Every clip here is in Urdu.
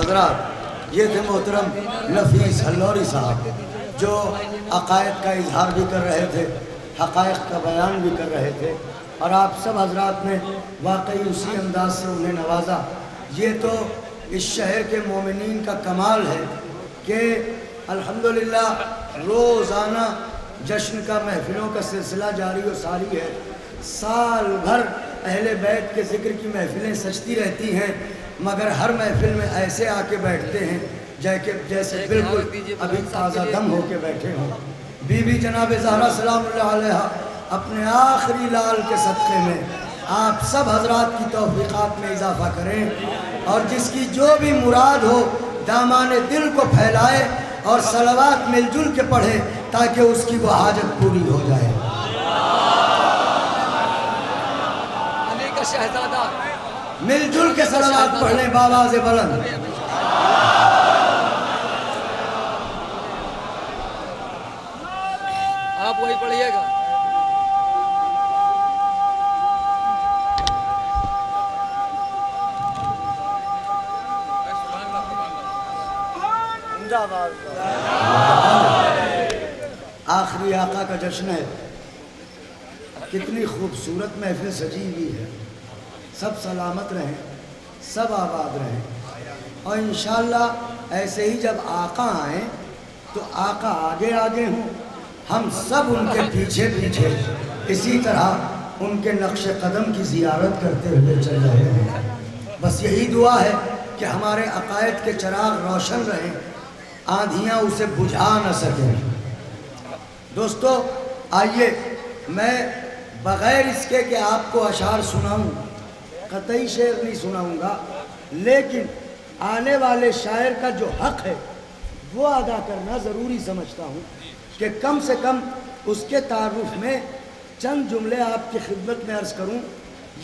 حضرات، یہ تھے محترم نفیس ہلوری صاحب جو عقائد کا اظہار بھی کر رہے تھے، حقائق کا بیان بھی کر رہے تھے، اور آپ سب حضرات نے واقعی اسی انداز سے انہیں نوازا۔ یہ تو اس شہر کے مومنین کا کمال ہے کہ الحمدللہ روزانہ جشن کا محفلوں کا سلسلہ جاری و ساری ہے۔ سال بھر اہل بیت کے ذکر کی محفلیں سجتی رہتی ہیں، مگر ہر محفل میں ایسے آ کے بیٹھتے ہیں جیسے بالکل ابھی تازہ دم ہو کے بیٹھے ہوں۔ بی بی جناب زہرا سلام اللہ علیہ اپنے آخری لال کے صدقے میں آپ سب حضرات کی توفیقات میں اضافہ کریں، اور جس کی جو بھی مراد ہو دامان دل کو پھیلائے اور صلوات مل جل کے پڑھے تاکہ اس کی وہ حاجت پوری ہو جائے۔ علی کا شہزادہ مل جل کے صلوات پڑھ لیں بآواز بلند۔ آپ وہی پڑھیے گا۔ آخری آقا کا جشن ہے، کتنی خوبصورت محفل سجی ہوئی ہے۔ سب سلامت رہیں، سب آباد رہیں، اور انشاءاللہ ایسے ہی جب آقا آئیں تو آقا آگے آگے ہوں، ہم سب ان کے پیچھے پیچھے اسی طرح ان کے نقش قدم کی زیارت کرتے ہوئے چل رہے ہیں۔ بس یہی دعا ہے کہ ہمارے عقائد کے چراغ روشن رہیں، آندھیاں اسے بجھا نہ سکیں۔ دوستو آئیے، میں بغیر اس کے کہ آپ کو اشعار سناؤں، قطعی شعر نہیں سناؤں گا، لیکن آنے والے شاعر کا جو حق ہے وہ ادا کرنا ضروری سمجھتا ہوں کہ کم سے کم اس کے تعارف میں چند جملے آپ کی خدمت میں عرض کروں،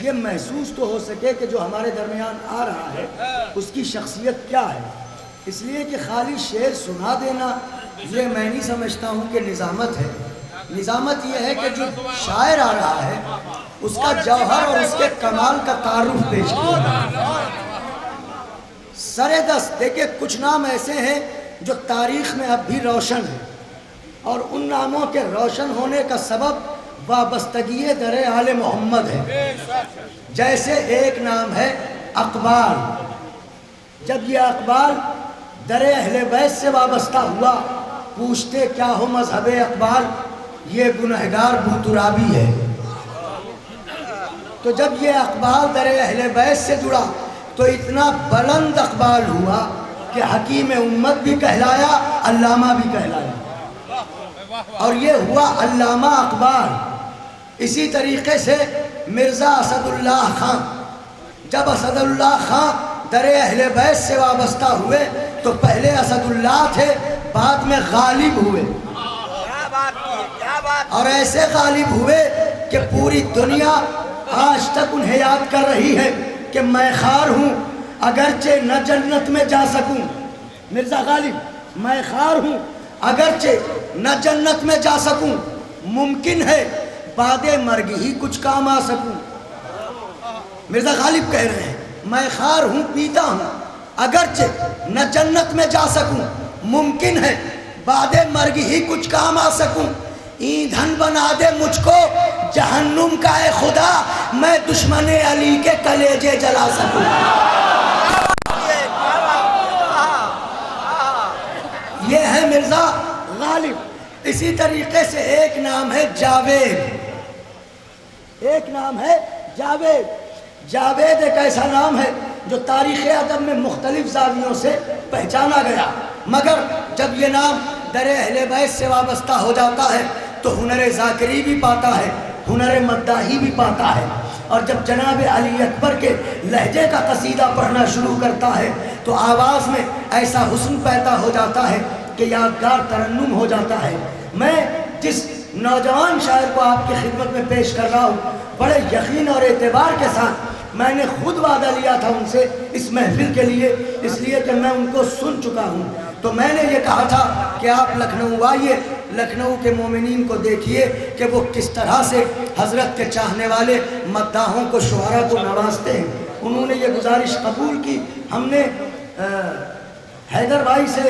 یہ محسوس تو ہو سکے کہ جو ہمارے درمیان آ رہا ہے اس کی شخصیت کیا ہے۔ اس لیے کہ خالی شعر سنا دینا یہ میں نہیں سمجھتا ہوں کہ نظامت ہے۔ نظامت یہ ہے کہ جو شاعر آ رہا ہے اس کا جوہر اور اس کے کمال کا تعارف پیش کیا۔ سر دست دیکھیں، کچھ نام ایسے ہیں جو تاریخ میں اب بھی روشن ہیں، اور ان ناموں کے روشن ہونے کا سبب وابستگی در آل محمد ہے۔ جیسے ایک نام ہے اقبال۔ جب یہ اقبال در اہل بیت سے وابستہ ہوا، پوچھتے کیا ہو مذہب اقبال، یہ گنہگار بوترابی ہے۔ تو جب یہ اقبال در اہل بیت سے جڑا تو اتنا بلند اقبال ہوا کہ حکیم امت بھی کہلایا، علامہ بھی کہلایا، اور یہ ہوا علامہ اقبال۔ اسی طریقے سے مرزا اسد اللہ خان، جب اسد اللہ خان در اہل بیت سے وابستہ ہوئے تو پہلے اسد اللہ تھے، بعد میں غالب ہوئے، اور ایسے غالب ہوئے کہ پوری دنیا آج تک انہیں یاد کر رہی ہے کہ میں خار ہوں اگرچہ نہ جنت میں جا سکوں۔ مرزا غالب، میں خار ہوں اگرچہ نہ جنت میں جا سکوں، ممکن ہے بعد مرگ ہی کچھ کام آ سکوں۔ مرزا غالب کہہ رہے ہیں میں خار ہوں، پیتا ہوں، اگرچہ نہ جنت میں جا سکوں، ممکن ہے بعد مرگ ہی کچھ کام آ سکوں۔ ایندھن بنا دے مجھ کو جہنم کا اے خدا، میں دشمن علی کے کلیجے جلا سکوں۔ یہ ہے مرزا غالب۔ اسی طریقے سے ایک نام ہے جاوید، ایک نام ہے جاوید۔ جاوید ایک ایسا نام ہے جو تاریخ ادب میں مختلف زاویوں سے پہچانا گیا، مگر جب یہ نام در اہل بیت سے وابستہ ہو جاتا ہے تو ہنر ذاکری بھی پاتا ہے، ہنر مداحی بھی پاتا ہے، اور جب جناب علی اکبر کے لہجے کا قصیدہ پڑھنا شروع کرتا ہے تو آواز میں ایسا حسن پیدا ہو جاتا ہے کہ یادگار ترنم ہو جاتا ہے۔ میں جس نوجوان شاعر کو آپ کی خدمت میں پیش کر رہا ہوں، بڑے یقین اور اعتبار کے ساتھ میں نے خود وعدہ لیا تھا ان سے اس محفل کے لیے، اس لیے کہ میں ان کو سن چکا ہوں، تو میں نے یہ کہا تھا کہ آپ لکھنؤ آئیے، لکھنؤ کے مومنین کو دیکھیے کہ وہ کس طرح سے حضرت کے چاہنے والے مداحوں کو، شعراء کو نوازتے ہیں۔ انہوں نے یہ گزارش قبول کی، ہم نے حیدر بھائی سے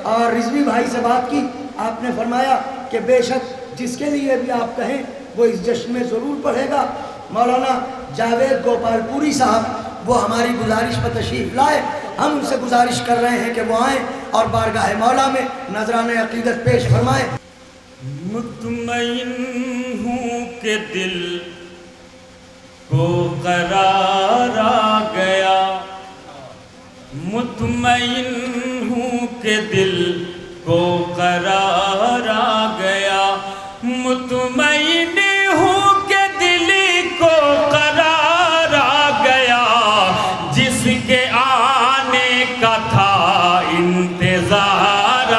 اور رضوی بھائی سے بات کی، آپ نے فرمایا کہ بے شک جس کے لیے بھی آپ کہیں وہ اس جشن میں ضرور پڑھے گا۔ مولانا جاوید گوپال پوری صاحب وہ ہماری گزارش پر تشریف لائے، ہم ان سے گزارش کر رہے ہیں کہ وہ آئیں اور بارگاہ مولا میں نذرانہ عقیدت پیش فرمائیں۔ مطمئن ہوں کہ دل کو قرار آ گیا، مطمئن ہوں کہ دل کو قرار آ گیا، مطمئن ہوں کہ دل کو قرار آ گیا، جس کے آنے کا تھا انتظار آ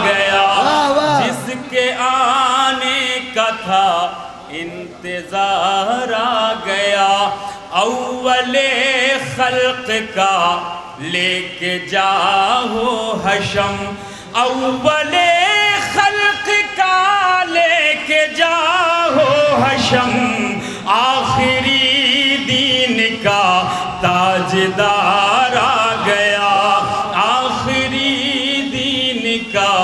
گیا، جس کے آنے کا تھا انتظار آ گیا، اول خلق کا لے کے جاؤ حشم، اول خلق کا لے کے جاؤ حشم، آخری دین کا تاجدار آ گیا، آخری دین کا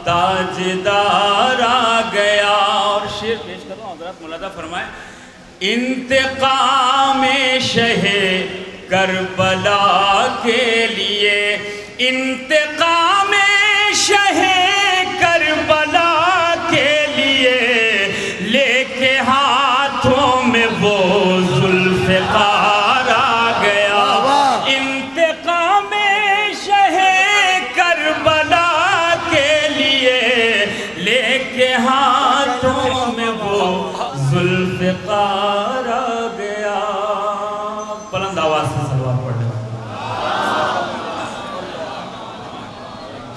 تاجدار آ گیا۔ اور شعر پیش کرو حضرات ملاحظہ فرمائیں۔ انتقام شہ کربلا کے لیے، انتقام شہ کربلا کے لیے، لے کے ہاتھوں میں وہ ذوالفقار آ گیا، انتقام شہ کربلا کے لیے، لے کے ہاتھوں میں وہ ذوالفقار آ گیا۔ بلند آواز سے صلوات پڑھنے والے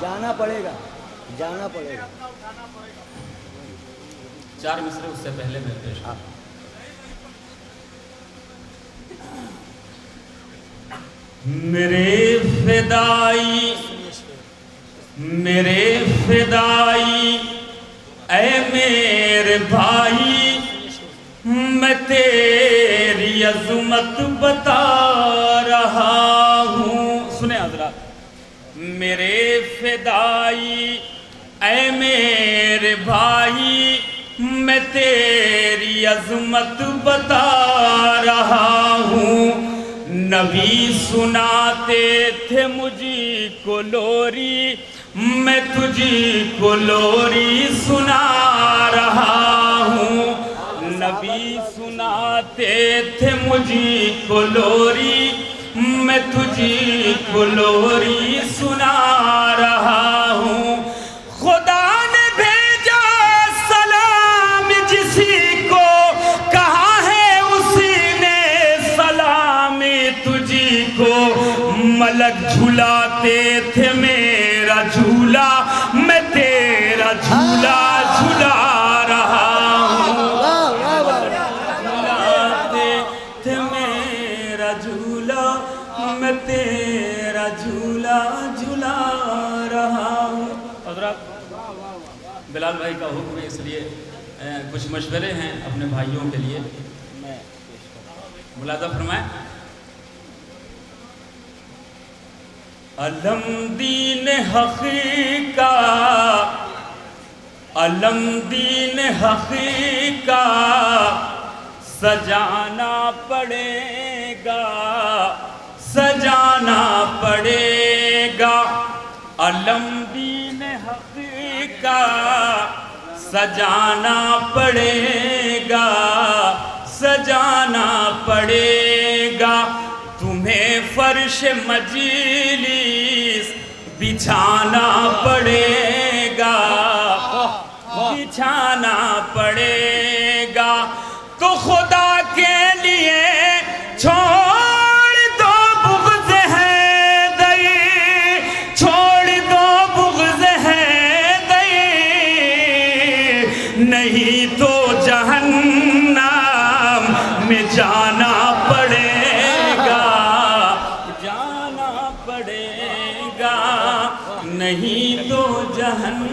جانا پڑے گا، جانا پڑے گا۔ چار مصرے اس سے پہلے میں پیش کروں۔ میرے فدائی، میرے فدائی، اے میرے بھائی، میں تیری عظمت بتا رہا ہوں۔ سنیں حضرات، میرے فدائی، اے میرے بھائی، میں تیری عظمت بتا رہا ہوں۔ نبی سناتے تھے مجھ کو لوری، میں تجھی کو لوری سنا رہا ہوں۔ نبی سناتے تھے مجھ کو لوری، میں تجھی کو لوری سنا رہا ہوں۔ خدا نے بھیجا سلام جسی کو، کہا ہے اسی نے سلام تجھی کو۔ ملک جھلاتے تھے میرا جھولا، میں تیرا جھولا جھلا رہا ہوں۔ جھلاتے تھے میرا جھولا، میں تیرا جھولا جھلا رہا ہوں۔ حضرات بلال بھائی کا حکم ہے، اس لیے کچھ مشورے ہیں اپنے بھائیوں کے لیے، میں ملاحظہ فرمائیں۔ علم دین حق کا، علم دین حق کا سجانا پڑے گا، سجانا پڑے گا۔ علم دین حق کا سجانا پڑے گا، سجانا پڑے گا۔ تمہیں فرش مجلس بچھانا پڑے گا، بچھانا پڑے گا۔ تو خدا کے لیے چھوڑ دو بغض حیدری، چھوڑ دو بغض حیدری، نہیں تو جہنم میں جانا پڑے گا، جانا پڑے گا، نہیں تو جہنم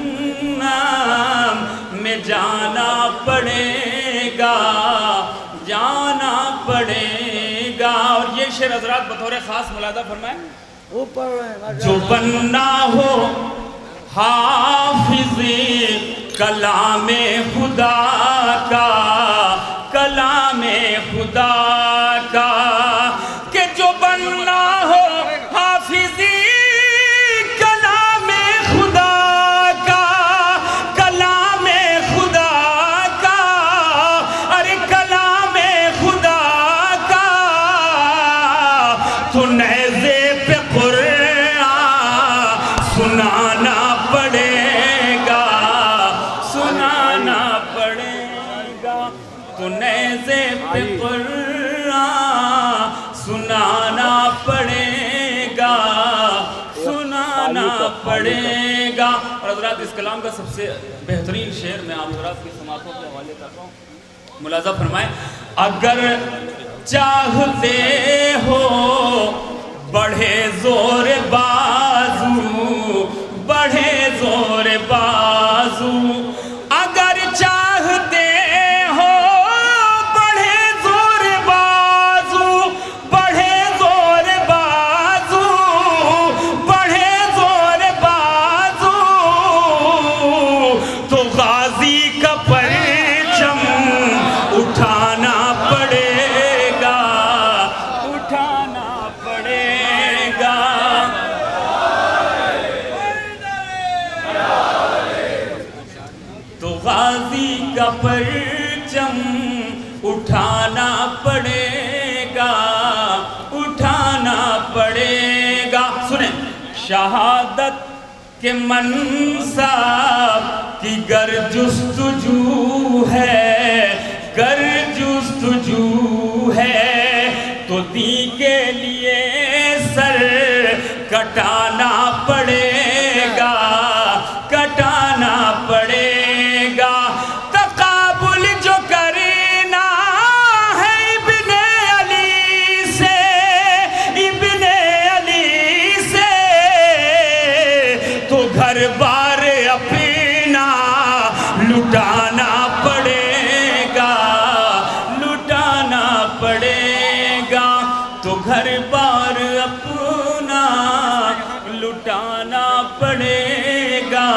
میں جانا پڑے گا، جانا پڑے گا۔ اور یہ شعر حضرات بطور خاص ملاحظہ فرمائیں۔ جو بننا ہو حافظ کلام خدا کا، کلام خدا کا، کہ جو بننا ہو حافظ کلام خدا کا، کلام خدا کا، ارے کلام خدا کا، تو نیزے پہ قرآن سنانا پڑے گا، سنانا پڑے گا، تو نیزے پہ قرآن سنانا پڑے گا، سنانا پڑے گا۔ اور حضرات اس کلام کا سب سے بہترین شعر میں آپ حضرات کی سماعتوں کے حوالے کرتا ہوں، ملاحظہ فرمائیں۔ اگر چاہتے ہو بڑھے زور بازو، بڑھے زور بازو، اگر چاہتے ہو بڑھے زور بازو، بڑھے زور بازو، بڑھے زور بازو، تو غازی کا پرچم اٹھانا پڑے گا، اٹھانا پڑے گا۔ تو غازی کا پرچم اٹھانا پڑے گا، اٹھانا پڑے گا۔ سنیں، شہادت کے منصب کی گر جستجو ہے، گر جستجو ہے، تو دین کے لیے سر کٹانا پڑے گا، کٹانا پڑے گا۔ تقابل جو کرنا ہے ابن علی سے، ابن علی سے، تو گھر بار اپنا لٹانا پڑے گا، لٹانا پڑے گا، تو گھر بار اپنا لٹانا پڑے گا،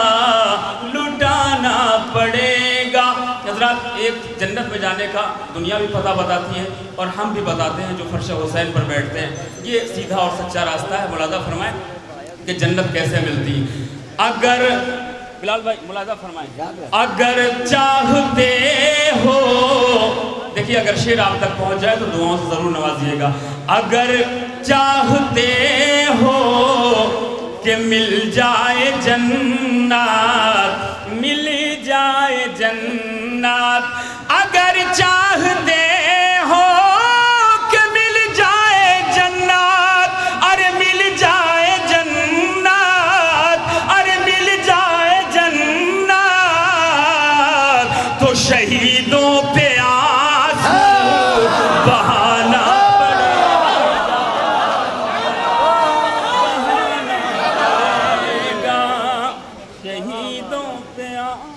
لٹانا پڑے گا۔ حضرات ایک جنت میں جانے کا دنیا بھی پتہ بتاتی ہے اور ہم بھی بتاتے ہیں جو فرش حسین پر بیٹھتے ہیں، یہ سیدھا اور سچا راستہ ہے۔ ملاحظہ فرمائیں کہ جنت کیسے ملتی۔ اگر بلال بھائی ملاحظہ فرمائیں، اگر چاہتے ہو، دیکھیے اگر شعر آپ تک پہنچ جائے تو دعاؤں سے ضرور نوازیے گا۔ اگر چاہتے ہو کہ مل جائے جنت، مل جائے جنت، اگر چاہتے ہو کہ مل جائے جنت، ارے مل جائے جنت، ارے مل جائے جنت، تو شہیدوں پہ آنسو بہانا پڑے گا، شہیدوں پہ آنسو۔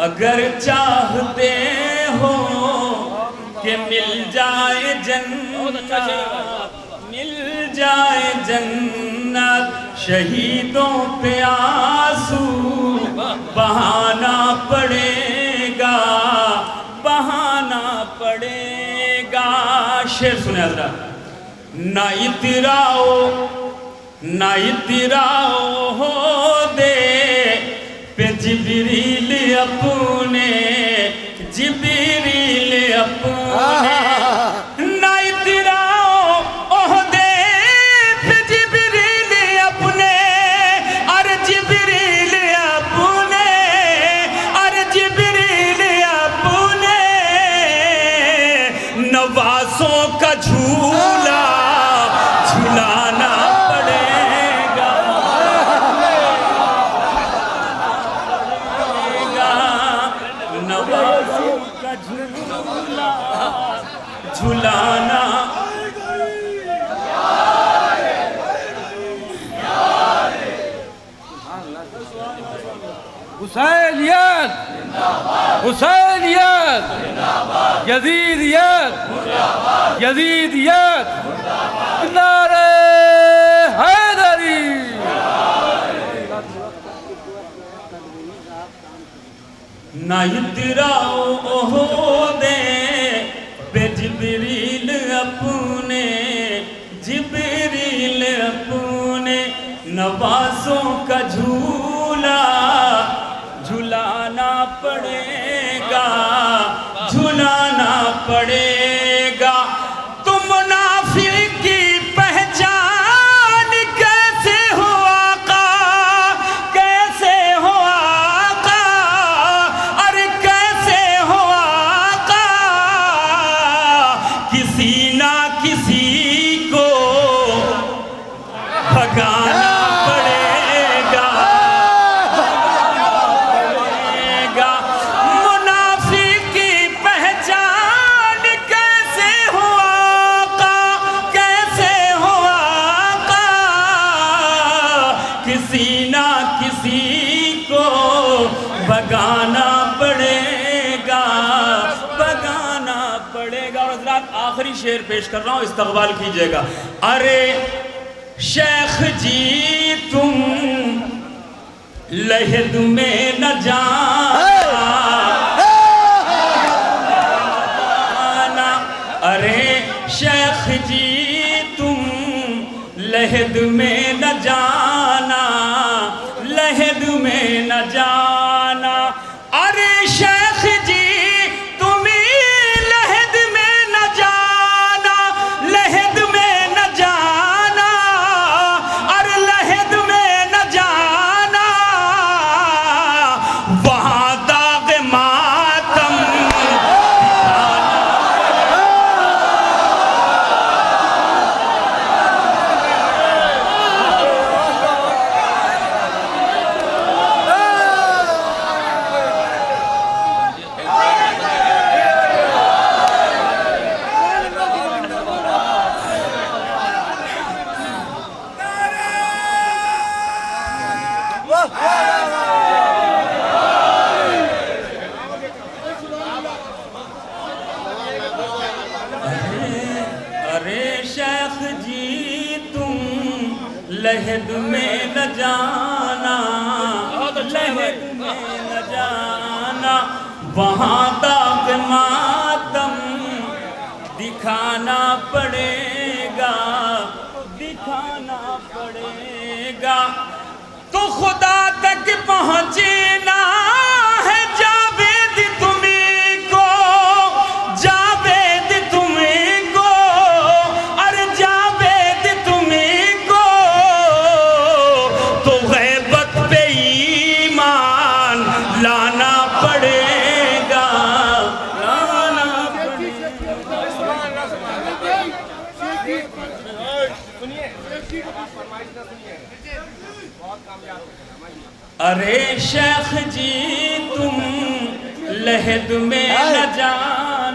اگر چاہتے ہو کہ مل جائے جنت، مل جائے جنت، شہیدوں پہ آنسو بہانا پڑے گا، بہانا پڑے گا۔ شعر سنیں حضرات۔ نہ اتراؤ، نہ اتراؤ ہو دے پہ جبریل اپنے، جبریل اپنے، نہ اتراؤ عہدے پہ جبریل اپنے، ارے جبریل اپنے، ارے جبریل اپنے، نوازوں کا جھولا جھلانا پڑے گا، نوازوں کا جھولا جھلانا۔ حسینیت حسینیت یزیدیت یزیدیت نعرہ حیدری نہ اتراؤ عہدے بے جبریل اپنے جبریل اپنے نوازوں کا جھولا جھلانا پڑے گا جھلانا پڑے گا تم منافق کی پہچان کیسے ہو آقا کیسے ہو آقا ارے کیسے ہو آقا کسی نہ کسی کو بھگانا پڑے گا منافق کی پہچان کیسے ہو آقا کیسے ہو آقا کسی نہ کسی کو بھگانا پڑے گا بھگانا پڑے گا اور حضرات آخری شعر پیش کر رہا ہوں استقبال کیجئے گا ارے شیخ جی تم لحد میں نہ جانا ارے شیخ جی تم لحد میں نہ جانا لحد میں نہ جانا ارے شیخ جی تم لحد میں نہ جانا لحد میں نہ جانا ارے لحد میں نہ جانا وہاں داغ ماتم ارے شیخ جی تم لحد میں نہ جانا لحد میں نہ جانا وہاں داغ ماتم دکھانا پڑے گا دکھانا پڑے گا تو خدا تک پہنچنا ہے جاوید تمہیں کو جاوید تمہیں کو ارے جاوید تمہیں کو تو غیبت پہ ایمان لانا پڑے گا لانا پڑے ارے شیخ جی تم لحد میں نہ جانا